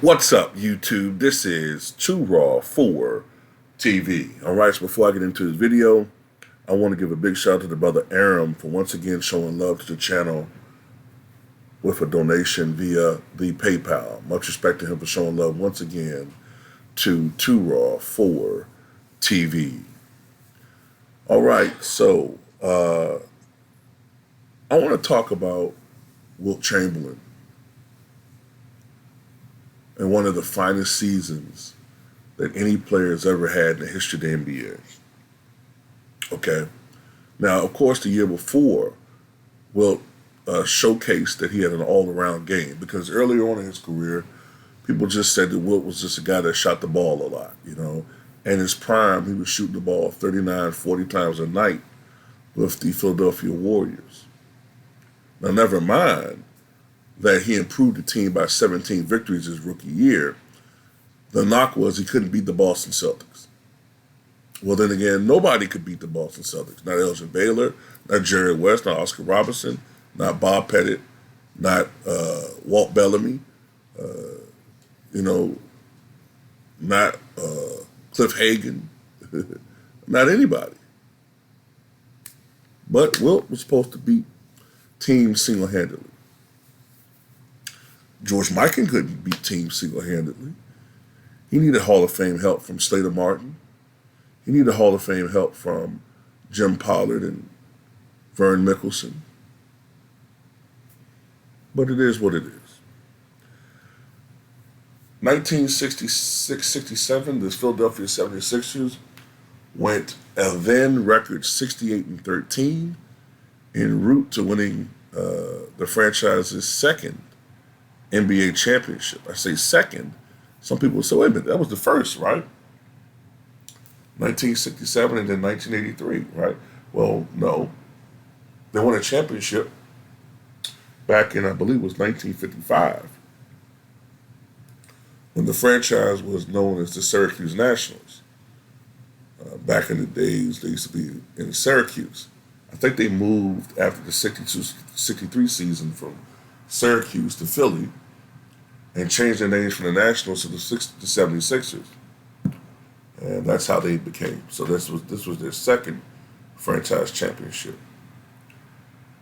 What's up, YouTube? This is Too Raw for TV. All right, so before I get into this video, I want to give a big shout out to the brother Aram for once again showing love to the channel with a donation via the PayPal. Much respect to him for showing love once again to Too Raw for TV. All right, so I want to talk about Wilt Chamberlain and one of the finest seasons that any player has ever had in the history of the NBA. Okay. Now, of course, the year before, Wilt showcased that he had an all-around game because earlier on in his career, people just said that Wilt was just a guy that shot the ball a lot, you know. And his prime, he was shooting the ball 39, 40 times a night with the Philadelphia Warriors. Now, never mind that he improved the team by 17 victories his rookie year. The knock was he couldn't beat the Boston Celtics. Well, then again, nobody could beat the Boston Celtics. Not Elgin Baylor, not Jerry West, not Oscar Robertson, not Bob Pettit, not Walt Bellamy, not Cliff Hagan, not anybody. But Wilt was supposed to beat teams single-handedly. George Mikan couldn't beat teams single-handedly. He needed Hall of Fame help from Slater Martin. He needed Hall of Fame help from Jim Pollard and Vern Mickelson. But it is what it is. 1966-67, the Philadelphia 76ers went a then record 68-13 en route to winning the franchise's second NBA championship. I say second. Some people say, wait a minute, that was the first, right? 1967 and then 1983, right? Well, no. They won a championship back in, I believe it was 1955, when the franchise was known as the Syracuse Nationals. Back in the days, they used to be in Syracuse. I think they moved after the 62-63 season from Syracuse to Philly and changed their names from the Nationals to the 76ers. And that's how they became. So this was their second franchise championship.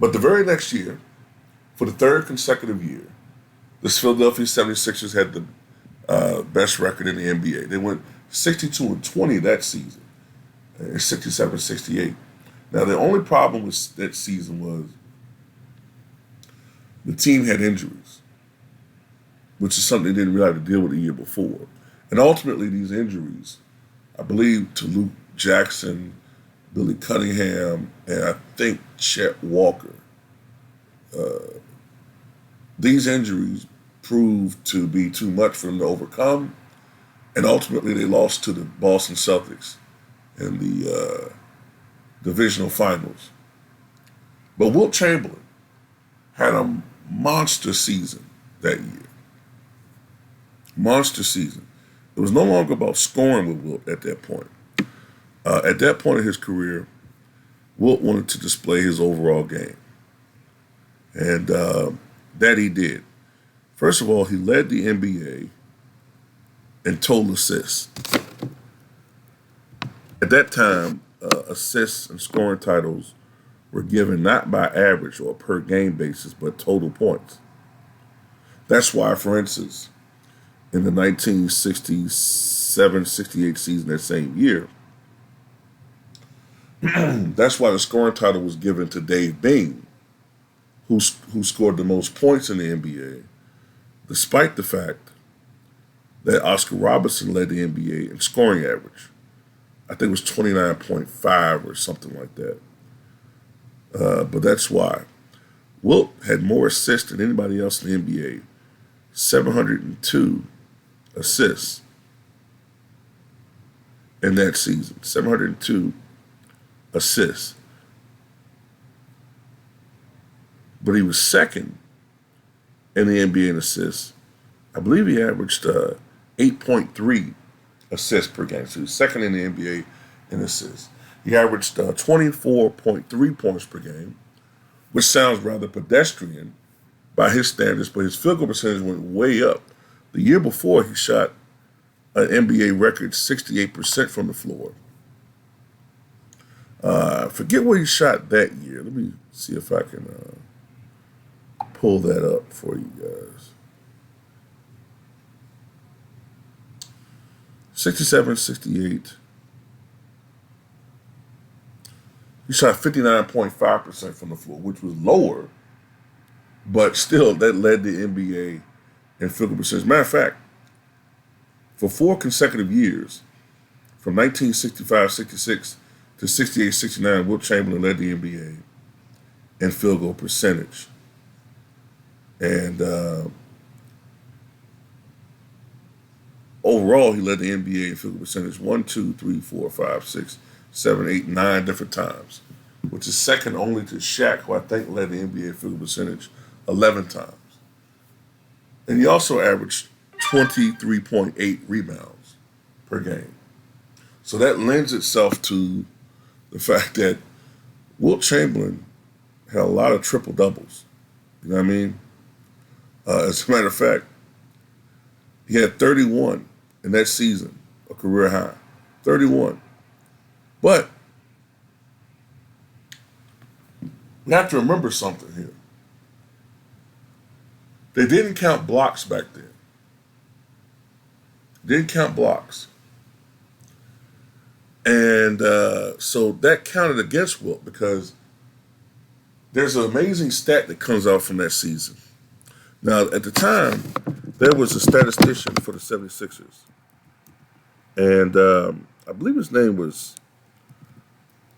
But the very next year, for the third consecutive year, the Philadelphia 76ers had the best record in the NBA. They went 62-20 that season, in 67-68. Now, the only problem with that season was the team had injuries, which is something they didn't really have to deal with the year before. And ultimately, these injuries, I believe, to Luke Jackson, Billy Cunningham, and I think Chet Walker, these injuries proved to be too much for them to overcome, and ultimately they lost to the Boston Celtics in the divisional finals. But Wilt Chamberlain had a monster season that year. Monster season. It was no longer about scoring with Wilt at that point. At that point in his career, Wilt wanted to display his overall game. And that he did. First of all, he led the NBA in total assists. At that time, assists and scoring titles were given not by average or per game basis, but total points. That's why, for instance, in the 1967-68 season, that same year, that's why the scoring title was given to Dave Bing, who scored the most points in the NBA, despite the fact that Oscar Robertson led the NBA in scoring average. I think it was 29.5 or something like that. But that's why. Wilt had more assists than anybody else in the NBA, 702 assists in that season, 702 assists. But he was second in the NBA in assists. I believe he averaged 8.3 assists per game. So he was second in the NBA in assists. He averaged 24.3 points per game, which sounds rather pedestrian by his standards, but his field goal percentage went way up The year before, he shot an NBA record 68% from the floor. Forget where he shot that year. Let me see if I can pull that up for you guys. 67, 68. He shot 59.5% from the floor, which was lower, but still that led the NBA in field goal percentage. Matter of fact, for 4 consecutive years, from 1965-66 to 68-69, Wilt Chamberlain led the NBA in field goal percentage. And overall, he led the NBA in field goal percentage 1, 2, 3, 4, 5, 6, 7, 8, 9 different times, which is second only to Shaq, who I think led the NBA field goal percentage 11 times. And he also averaged 23.8 rebounds per game. So that lends itself to the fact that Wilt Chamberlain had a lot of triple doubles. You know what I mean? As a matter of fact, he had 31 in that season, a career high. 31. But we have to remember something here. They didn't count blocks back then. Didn't count blocks. And so that counted against Wilt because there's an amazing stat that comes out from that season. Now, at the time, there was a statistician for the 76ers. And I believe his name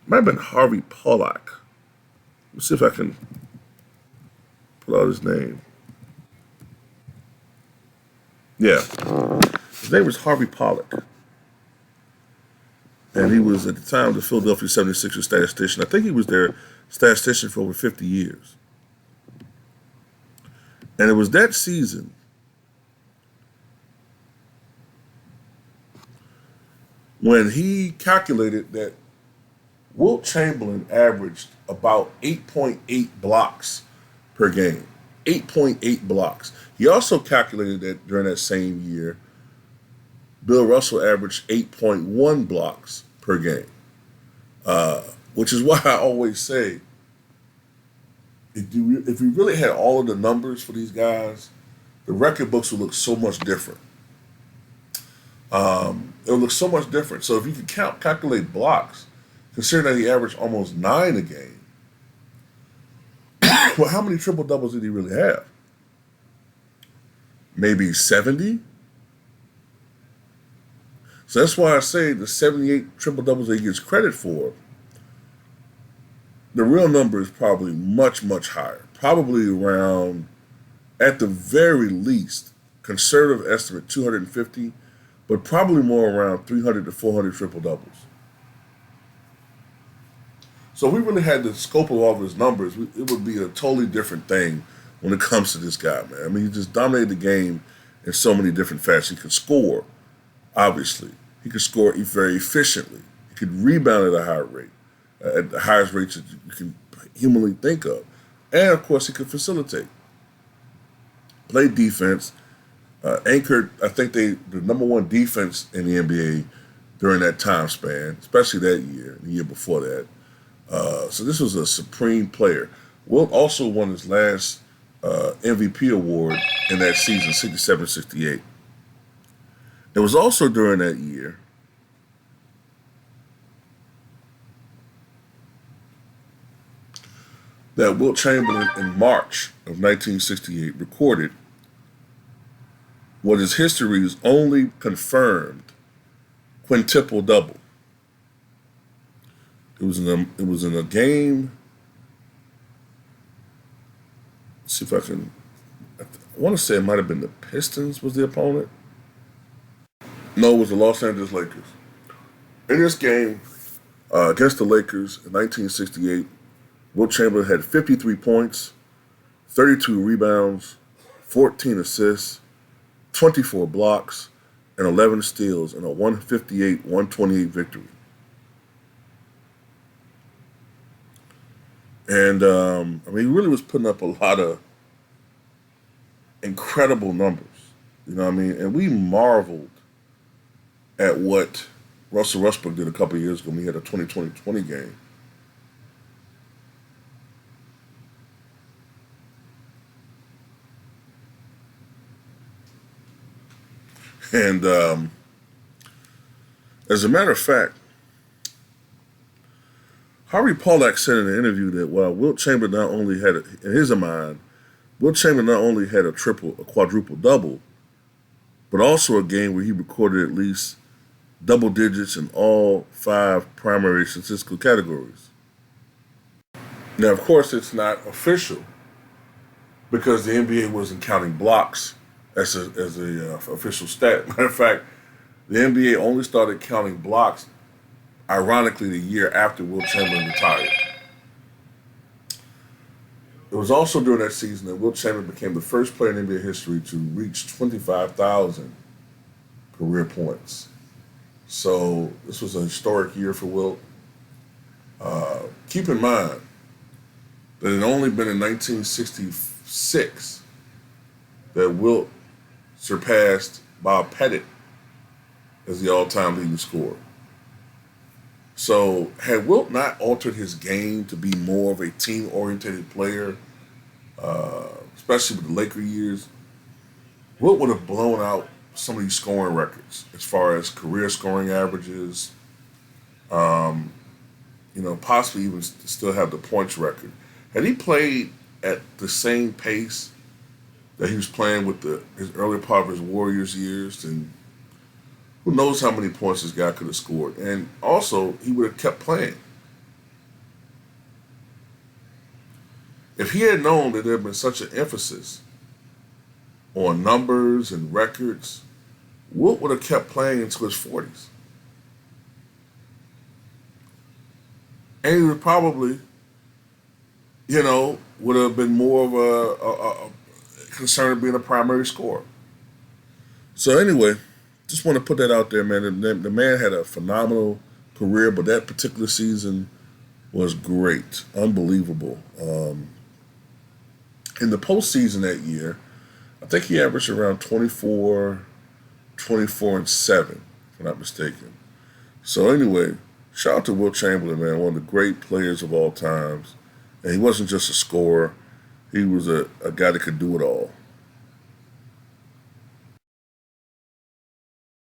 might have been Harvey Pollack. Let's see if I can pull out his name. Yeah. His name was Harvey Pollack. And he was, at the time, the Philadelphia 76ers statistician. I think he was their statistician for over 50 years. And it was that season when he calculated that Wilt Chamberlain averaged about 8.8 blocks per game. 8.8 blocks. He also calculated that during that same year, Bill Russell averaged 8.1 blocks per game, which is why I always say, if you really had all of the numbers for these guys, the record books would look so much different. It would look so much different. So if you could calculate blocks, considering that he averaged almost 9 a game, well, how many triple doubles did he really have? Maybe 70? So that's why I say the 78 triple doubles that he gets credit for, the real number is probably much, much higher. Probably around, at the very least, conservative estimate, 250, but probably more around 300 to 400 triple doubles. So if we really had the scope of all of his numbers, it would be a totally different thing when it comes to this guy, man. I mean, he just dominated the game in so many different fashions. He could score, obviously. He could score very efficiently. He could rebound at a high rate, at the highest rates that you can humanly think of. And, of course, he could facilitate. Play defense, anchored, I think the number one defense in the NBA during that time span, especially that year, the year before that. So this was a supreme player. Wilt also won his last MVP award in that season, 67-68. It was also during that year that Wilt Chamberlain, in March of 1968, recorded what is history's only confirmed quintuple double. It was in a game. Let's see if I can. I want to say it might have been the Pistons was the opponent. No, it was the Los Angeles Lakers. In this game against the Lakers in 1968, Wilt Chamberlain had 53 points, 32 rebounds, 14 assists, 24 blocks, and 11 steals in a 158-128 victory. And, I mean, he really was putting up a lot of incredible numbers. You know what I mean? And we marveled at what Russell Westbrook did a couple of years ago when he had a 2020 game. And as a matter of fact, Harvey Pollack said in an interview that while Wilt Chamberlain not only had, in his mind, Wilt Chamberlain not only had a quadruple double, but also a game where he recorded at least double digits in all five primary statistical categories. Now, of course, it's not official because the NBA wasn't counting blocks as a official stat. Matter of fact, the NBA only started counting blocks, ironically, the year after Wilt Chamberlain retired. It was also during that season that Wilt Chamberlain became the first player in NBA history to reach 25,000 career points. So this was a historic year for Wilt. Keep in mind that it had only been in 1966 that Wilt surpassed Bob Pettit as the all-time leading scorer. So had Wilt not altered his game to be more of a team-oriented player, especially with the Laker years, Wilt would have blown out some of these scoring records as far as career scoring averages, possibly even still have the points record. Had he played at the same pace that he was playing with his early part of his Warriors years, and who knows how many points this guy could have scored. And also, he would have kept playing. If he had known that there had been such an emphasis on numbers and records, Wilt would have kept playing into his 40s. And he would probably, would have been more of a concern of being a primary scorer. So anyway, just want to put that out there, man. The man had a phenomenal career, but that particular season was great, unbelievable. In the postseason that year, I think he averaged around 24 and 7, if I'm not mistaken. So anyway, shout out to Wilt Chamberlain, man, one of the great players of all times. And he wasn't just a scorer; he was a guy that could do it all.